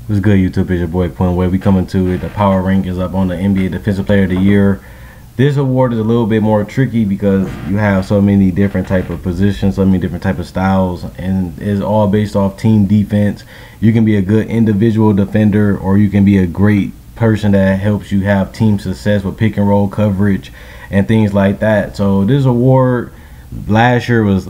What's good, YouTube? It's your boy Quinn Wade. We coming to it. The power rank is up on the NBA Defensive Player of the Year. This award is a little bit more tricky because you have so many different type of positions, so many different type of styles, and it's all based off team defense. You can be a good individual defender, or you can be a great person that helps you have team success with pick and roll coverage and things like that. So this award last year was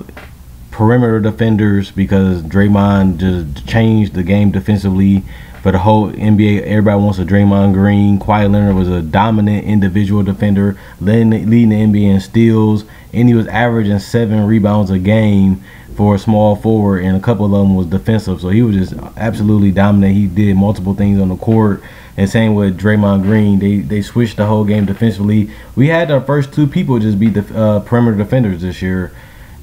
perimeter defenders because Draymond just changed the game defensively for the whole NBA. Everybody wants a Draymond Green. Kawhi Leonard was a dominant individual defender, leading the NBA in steals, and he was averaging 7 rebounds a game for a small forward, and a couple of them was defensive. So he was just absolutely dominant. He did multiple things on the court. And same with Draymond Green. They switched the whole game defensively. We had our first 2 people just be the perimeter defenders this year.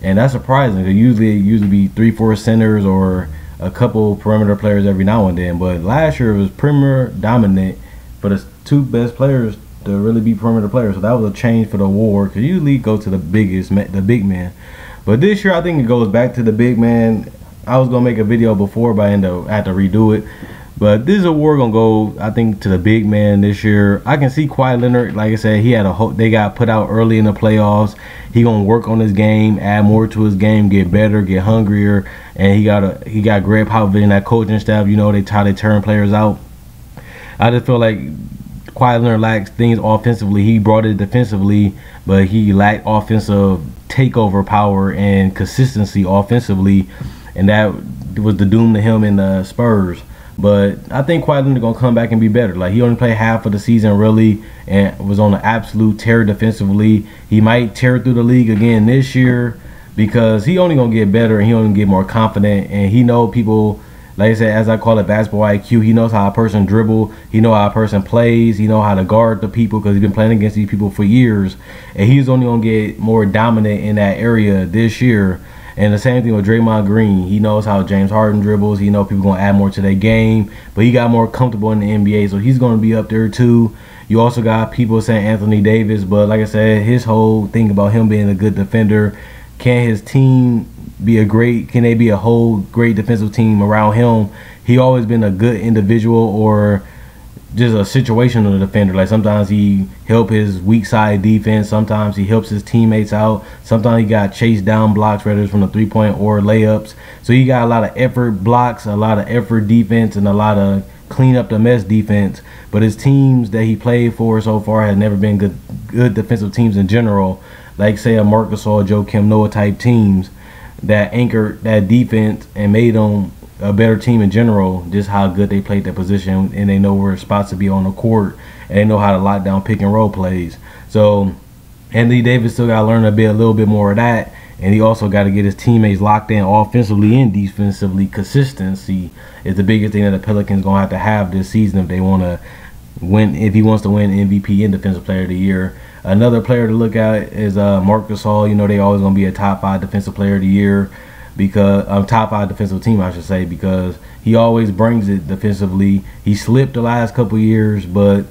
And that's surprising because usually be 3-4 centers or a couple perimeter players every now and then. But last year it was perimeter dominant for the 2 best players to really be perimeter players. So that was a change for the award because usually go to the big man. But this year I think it goes back to the big man. I was gonna make a video before, but I had to redo it. But this award gonna go, I think, to the big man this year. I can see Kawhi Leonard, like I said, he had they got put out early in the playoffs. He gonna work on his game, add more to his game, get better, get hungrier, and he got Greg Popovich and that coaching staff. You know, they turn players out. I just feel like Kawhi Leonard lacks things offensively. He brought it defensively, but he lacked offensive takeover power and consistency offensively, and that was the doom to him in the Spurs. But I think Kawhi Leonard gonna come back and be better. Like, he only played half of the season really, and was on an absolute tear defensively. He might tear through the league again this year because he only gonna get better and he only get more confident. And he know people, like I said, as I call it, basketball IQ. He knows how a person dribble. He know how a person plays. He know how to guard the people because he's been playing against these people for years. And he's only gonna get more dominant in that area this year. And the same thing with Draymond Green. He knows how James Harden dribbles. He knows people going to add more to their game. But he got more comfortable in the NBA, so he's going to be up there too. You also got people saying Anthony Davis. But like I said, his whole thing about him being a good defender, can his team be can they be a whole great defensive team around him? He always been a good individual or just a situational defender. Like, sometimes he help his weak side defense, sometimes he helps his teammates out, sometimes he got chased down blocks, whether it's from the 3-point or layups. So he got a lot of effort blocks, a lot of effort defense, and a lot of clean up the mess defense. But his teams that he played for so far have never been good defensive teams in general. Like, say, a Marc Gasol, Joakim Noah type teams that anchored that defense and made them a better team in general, just how good they played that position, and they know where spots to be on the court, and they know how to lock down pick and roll plays. So Anthony Davis still got to learn a little bit more of that, and he also got to get his teammates locked in offensively and defensively. Consistency is the biggest thing that the Pelicans gonna have this season if they want to win. If he wants to win MVP and Defensive Player of the Year. Another player to look at is Marc Gasol. You know, they always gonna be a top 5 Defensive Player of the Year, because top 5 defensive team, I should say, because he always brings it defensively. He slipped the last couple years, but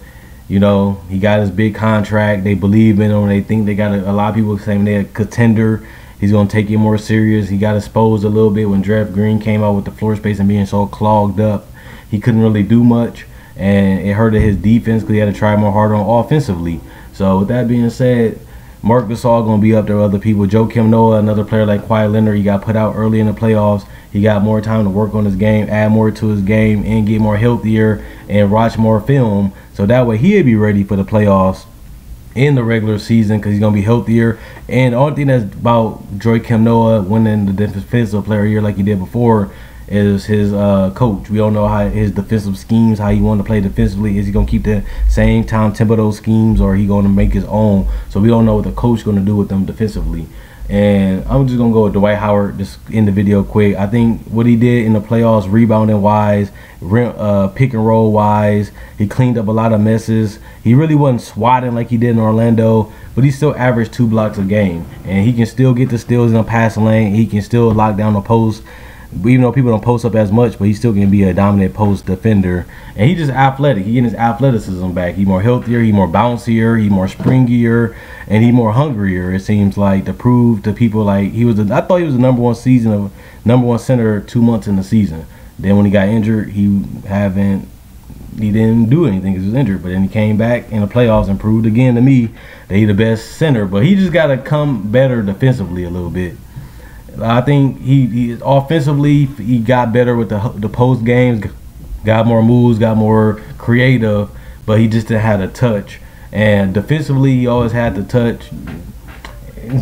you know, he got his big contract. They believe in him. They think they got a lot of people saying they're a contender. He's gonna take it more serious. He got exposed a little bit when Jeff Green came out with the floor space and being so clogged up. He couldn't really do much, and it hurted his defense because he had to try more harder on offensively. So with that being said, Marc Gasol gonna be up there with other people. Joakim Noah, another player like Kawhi Leonard, he got put out early in the playoffs. He got more time to work on his game, add more to his game, and get more healthier and watch more film. So that way he'll be ready for the playoffs in the regular season because he's gonna be healthier. And the only thing that's about Joakim Noah winning the Defensive Player of the Year like he did before is his coach. We don't know how his defensive schemes, how he want to play defensively. Is he gonna keep the same Tom Thibodeau schemes, or he gonna make his own? So we don't know what the coach gonna do with them defensively. And I'm just gonna go with Dwight Howard just in the video quick. I think what he did in the playoffs, rebounding wise, pick and roll wise, he cleaned up a lot of messes. He really wasn't swatting like he did in Orlando, but he still averaged 2 blocks a game, and he can still get the steals in the passing lane. He can still lock down the post. Even though people don't post up as much, but he's still going to be a dominant post defender. And he's just athletic. He getting his athleticism back. He's more healthier, he's more bouncier, he's more springier, and he's more hungrier, it seems like, to prove to people. Like, I thought he was the number one center 2 months in the season. Then when he got injured, he didn't do anything because he was injured. But then he came back in the playoffs and proved again to me that he's the best center. But he just got to come better defensively a little bit. I think he offensively he got better with the post games, got more moves, got more creative, but he just didn't have a touch. And defensively, he always had the touch.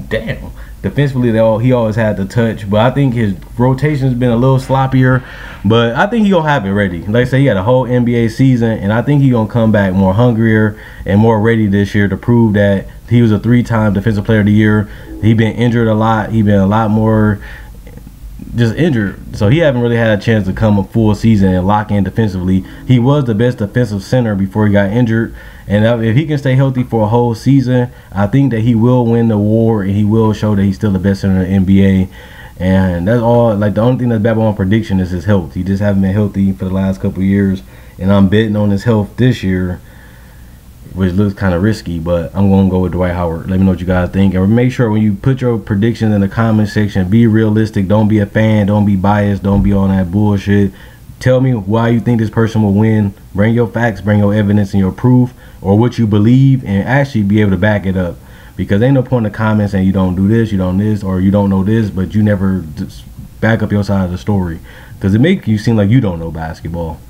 Damn. Defensively, he always had the touch, but I think his rotation's been a little sloppier. But I think he gonna have it ready. Like I say, he had a whole NBA season, and I think he gonna come back more hungrier and more ready this year to prove that he was a 3-time Defensive Player of the Year. He been injured a lot. He been a lot more just injured, so he haven't really had a chance to come a full season and lock in defensively. He was the best defensive center before he got injured, and if he can stay healthy for a whole season, I think that he will win the award and he will show that he's still the best center in the NBA. And that's all. Like, the only thing that's bad about my prediction is his health. He just haven't been healthy for the last couple of years, and I'm betting on his health this year, which looks kind of risky, but I'm going to go with Dwight Howard. Let me know what you guys think. And make sure when you put your predictions in the comment section, be realistic. Don't be a fan. Don't be biased. Don't be on that bullshit. Tell me why you think this person will win. Bring your facts, bring your evidence and your proof, or what you believe, and actually be able to back it up. Because ain't no point in the comments saying you don't do this, you don't this, or you don't know this, but you never just back up your side of the story. Because it makes you seem like you don't know basketball.